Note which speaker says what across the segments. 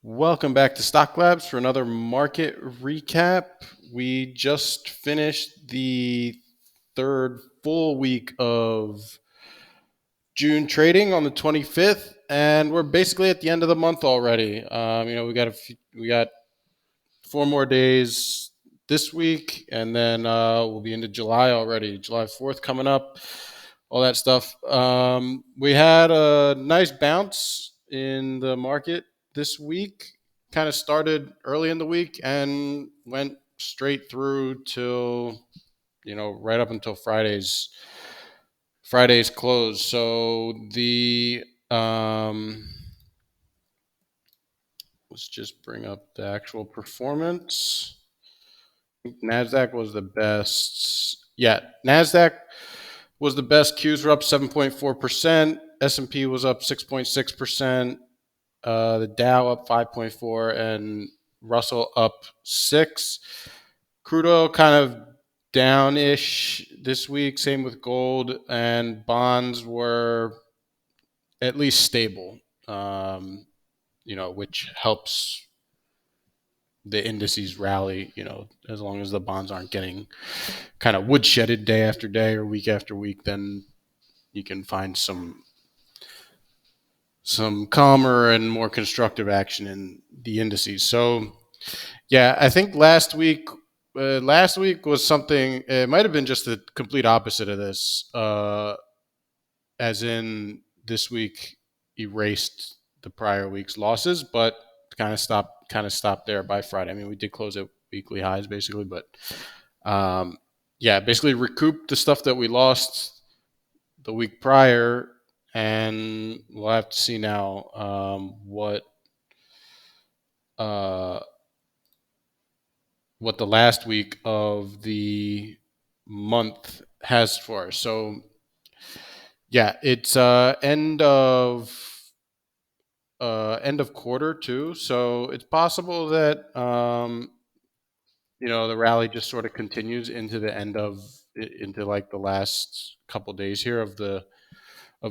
Speaker 1: Welcome back to Stocklabs for another market recap. We just finished the third full week of June trading on the 25th, and we're basically at the end of the month already. We got 4 more days this week, and then we'll be into July already. July 4th coming up, all that stuff. We had a nice bounce in the market this week. Kind of started early in the week and went straight through till right up until Friday's close. So the let's just bring up the actual performance. NASDAQ was the best. Yeah, NASDAQ was the best. Qs were up 7.4%. S&P was up 6.6%. The Dow up 5.4%, and Russell up 6%. Crude oil kind of down-ish this week. Same with gold, and bonds were at least stable. Which helps the indices rally, as long as the bonds aren't getting kind of woodshedded day after day or week after week, then you can find some calmer and more constructive action in the indices. So, yeah, I think last week was something. It might have been just the complete opposite of this, as in this week erased the prior week's losses, but kind of stopped there by Friday. I mean, we did close at weekly highs basically, but basically recouped the stuff that we lost the week prior, and we'll have to see now what the last week of the month has for us. So yeah, it's end of quarter too. So it's possible that the rally just sort of continues into like the last couple days here of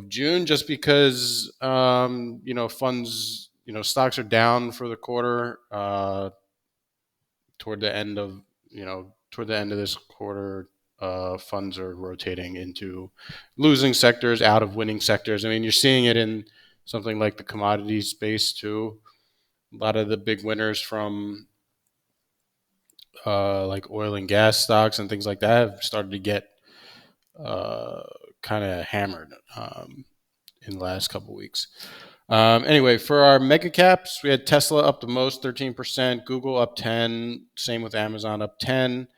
Speaker 1: June, just because funds, stocks are down for the quarter. Toward the end of this quarter, funds are rotating into losing sectors out of winning sectors. I mean, you're seeing it in something like the commodities space too. A lot of the big winners from like oil and gas stocks and things like that have started to get kind of hammered in the last couple of weeks. Anyway, for our mega caps, we had Tesla up the most, 13%, Google up 10%, same with Amazon up 10%.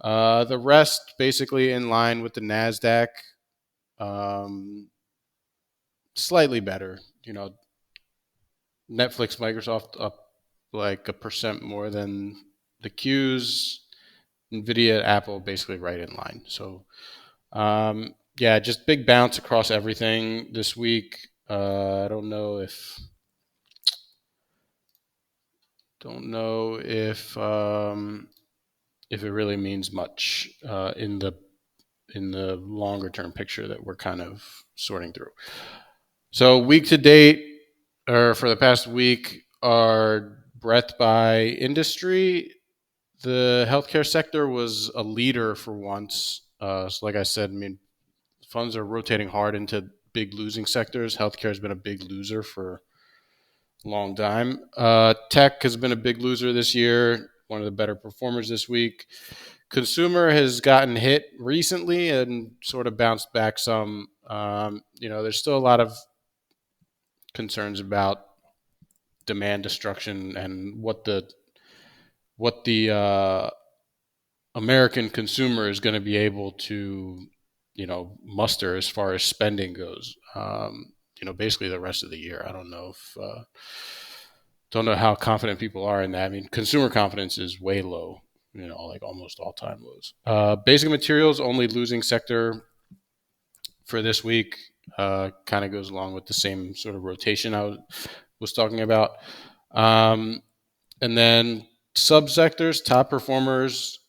Speaker 1: The rest basically in line with the NASDAQ, slightly better. Netflix, Microsoft up like 1% more than the Qs. Nvidia, Apple basically right in line. So just big bounce across everything this week. I don't know if it really means much in the longer term picture that we're kind of sorting through. So week to date, or for the past week, are breadth by industry. The healthcare sector was a leader for once. So like I said, I mean, funds are rotating hard into big losing sectors. Healthcare has been a big loser for a long time. Tech has been a big loser this year, one of the better performers this week. Consumer has gotten hit recently and sort of bounced back some. There's still a lot of concerns about demand destruction and what the American consumer is going to be able to, muster as far as spending goes. Basically the rest of the year. I don't know how confident people are in that. I mean, consumer confidence is way low, like almost all-time lows. Basic materials, only losing sector for this week. Kind of goes along with the same sort of rotation I was talking about. And then subsectors, top performers,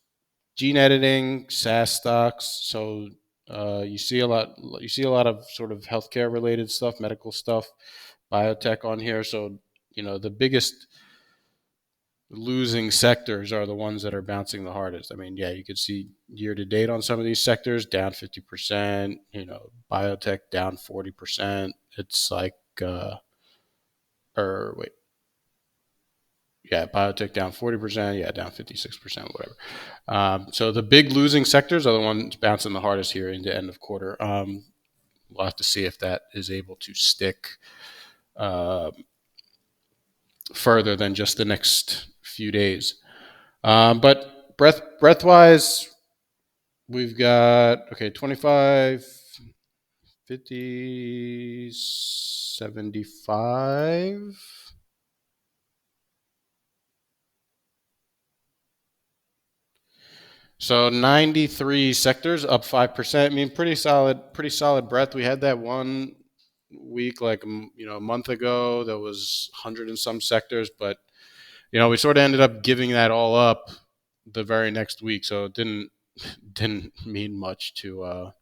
Speaker 1: gene editing, SaaS stocks. So you see a lot of sort of healthcare related stuff, medical stuff, biotech on here. So the biggest losing sectors are the ones that are bouncing the hardest. I mean, yeah, you could see year to date on some of these sectors down 50%, biotech down 40%. It's like, or wait, yeah, biotech down 40%, yeah, down 56%, whatever. So the big losing sectors are the ones bouncing the hardest here into end of quarter. We'll have to see if that is able to stick uh, further than just the next few days. But breadth wise, we've got 25, 50, 75. So 93 sectors up 5%. I mean, pretty solid breadth. We had that one week like a month ago that was 100 and some sectors, but we sort of ended up giving that all up the very next week, so it didn't mean much to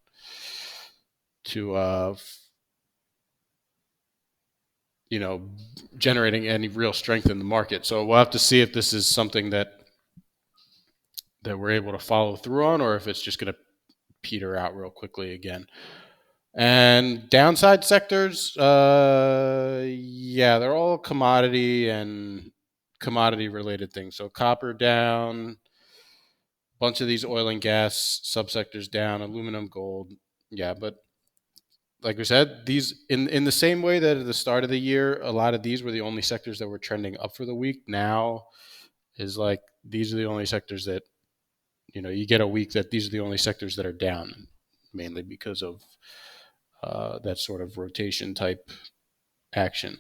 Speaker 1: you know generating any real strength in the market. So we'll have to see if this is something that we're able to follow through on, or if it's just going to peter out real quickly again. And downside sectors, yeah, they're all commodity and commodity related things. So copper down, bunch of these oil and gas subsectors down, aluminum, gold. Yeah, but like we said, these in the same way that at the start of the year, a lot of these were the only sectors that were trending up for the week. Now is like these are the only sectors that you get a week that these are the only sectors that are down, mainly because of that sort of rotation type action.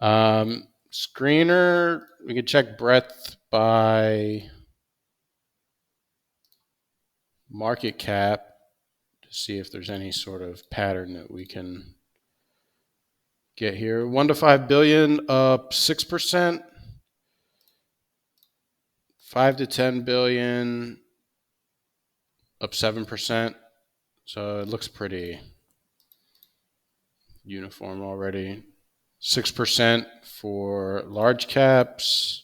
Speaker 1: Screener, we could check breadth by market cap to see if there's any sort of pattern that we can get here. 1 to 5 billion up 6%. 5 to 10 billion up 7%. So it looks pretty uniform already. 6% for large caps,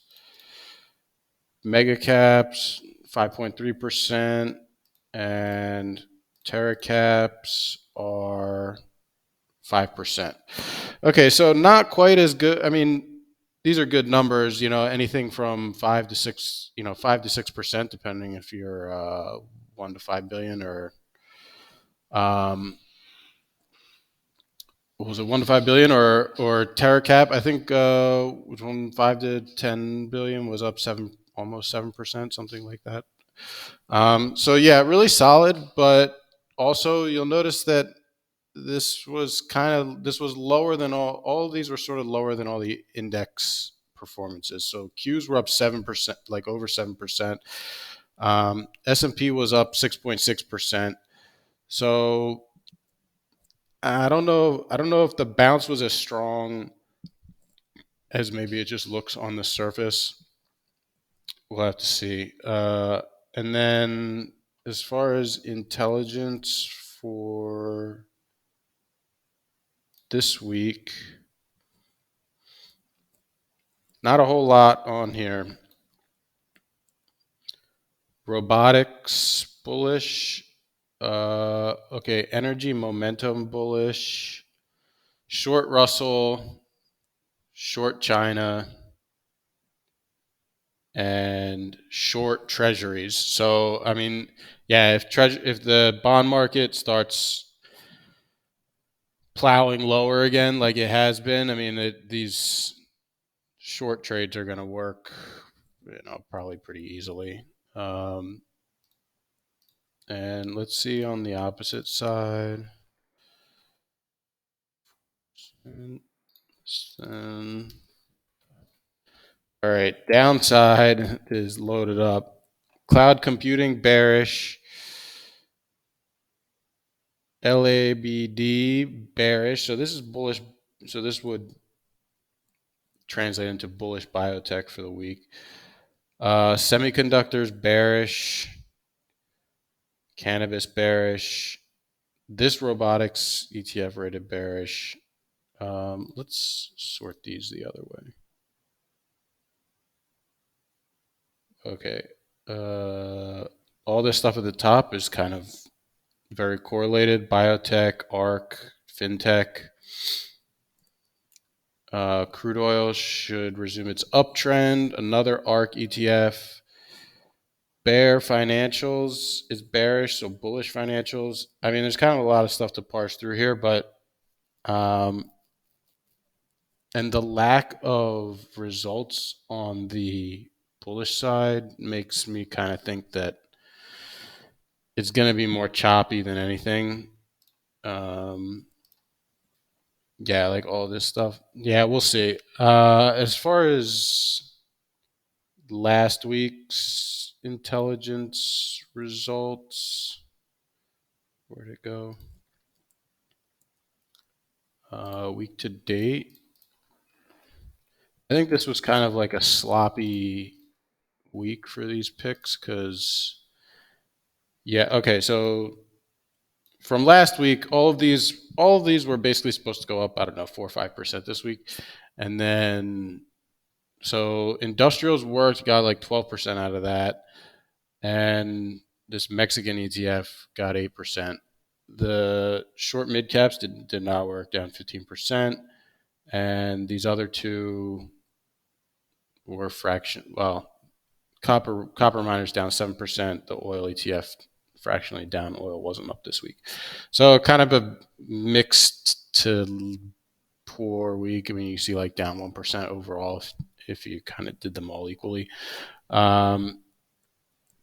Speaker 1: mega caps 5.3%, and terra caps are 5%. Okay, so not quite as good. I mean, these are good numbers. Anything from 5 to 6, 5 to 6%, depending if you're 1 to 5 billion or what was it, 1 to 5 billion or terra cap? I think which one, 5 to 10 billion was up almost 7%, something like that. So yeah, really solid, but also you'll notice that this was lower than all of these were sort of lower than all the index performances. So Qs were up 7%, like over 7%. S&P was up 6.6%. So I don't know if the bounce was as strong as maybe it just looks on the surface. We'll have to see. And then as far as intelligence for this week, not a whole lot on here. Robotics bullish. Okay, energy momentum bullish. Short Russell, short China, and short treasuries. So I mean, yeah, if the bond market starts plowing lower again like it has been, I mean these short trades are going to work, probably pretty easily. And let's see on the opposite side. All right, downside is loaded up. Cloud computing bearish. LABD bearish. So this is bullish. So this would translate into bullish biotech for the week. Semiconductors bearish. Cannabis bearish. This robotics ETF rated bearish. Let's sort these the other way. Okay. All this stuff at the top is kind of very correlated. Biotech, ARC, FinTech. Crude oil should resume its uptrend. Another ARC ETF. Bear financials is bearish, so bullish financials. I mean, there's kind of a lot of stuff to parse through here, but and the lack of results on the bullish side makes me kind of think that it's going to be more choppy than anything. Yeah, like all this stuff. Yeah, we'll see. As far as last week's intelligence results, where'd it go? Week to date. I think this was kind of like a sloppy week for these picks because, yeah, okay, so from last week, all of these were basically supposed to go up, I don't know, 4 or 5% this week. And then so industrials worked, got like 12% out of that. And this Mexican ETF got 8%. The short mid caps did not work, down 15%. And these other two were fraction. Well, copper miners down 7%. The oil ETF fractionally down. Oil wasn't up this week. So kind of a mixed to poor week. I mean, you see like down 1% overall if you kind of did them all equally.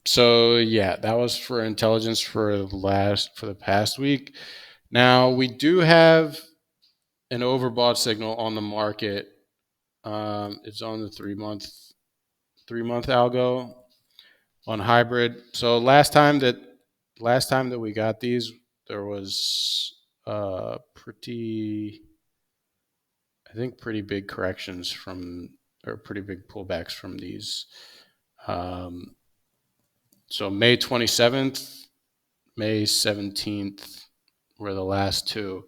Speaker 1: So yeah, that was for intelligence for the past week. Now we do have an overbought signal on the market. It's on the 3-month algo on hybrid. So last time that we got these, there was pretty big corrections or pretty big pullbacks from these. So May 27th, May 17th were the last two.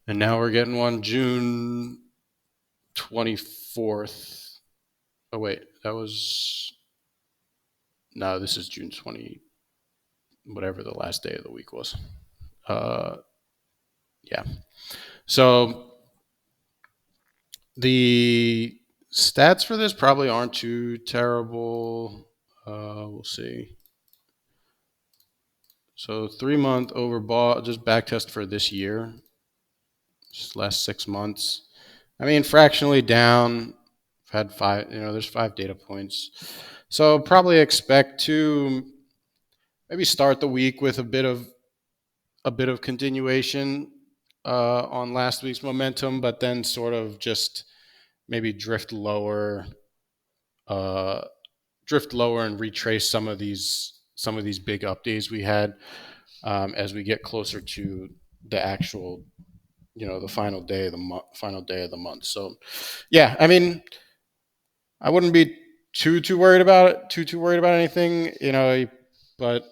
Speaker 1: And now we're getting one June 24th. Oh, wait, this is June 20, whatever the last day of the week was. Yeah. So the stats for this probably aren't too terrible. We'll see. So 3-month overbought, just backtest for this year, just last 6 months. I mean, fractionally down. I've had 5. There's 5 data points. So probably expect to maybe start the week with a bit of continuation on last week's momentum, but then sort of just maybe drift lower and retrace some of these big updates we had as we get closer to the actual, the final day of the month. So, yeah, I mean, I wouldn't be too worried about it. Too worried about anything, but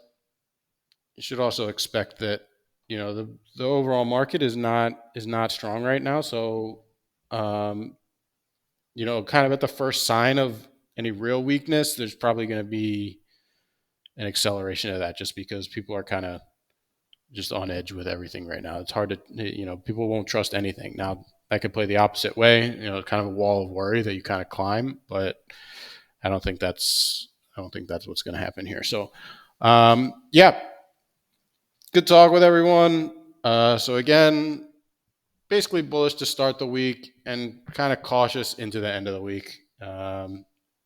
Speaker 1: you should also expect that, the overall market is not strong right now. So, kind of at the first sign of any real weakness, there's probably going to be an acceleration of that just because people are kind of just on edge with everything right now. It's hard to, people won't trust anything. Now, that could play the opposite way, kind of a wall of worry that you kind of climb, but I don't think that's what's going to happen here. So, yeah, good talk with everyone. So again, basically bullish to start the week and kind of cautious into the end of the week,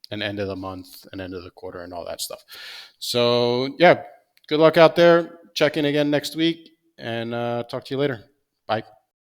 Speaker 1: and end of the month and end of the quarter and all that stuff. So yeah, good luck out there. Check in again next week and talk to you later. Bye.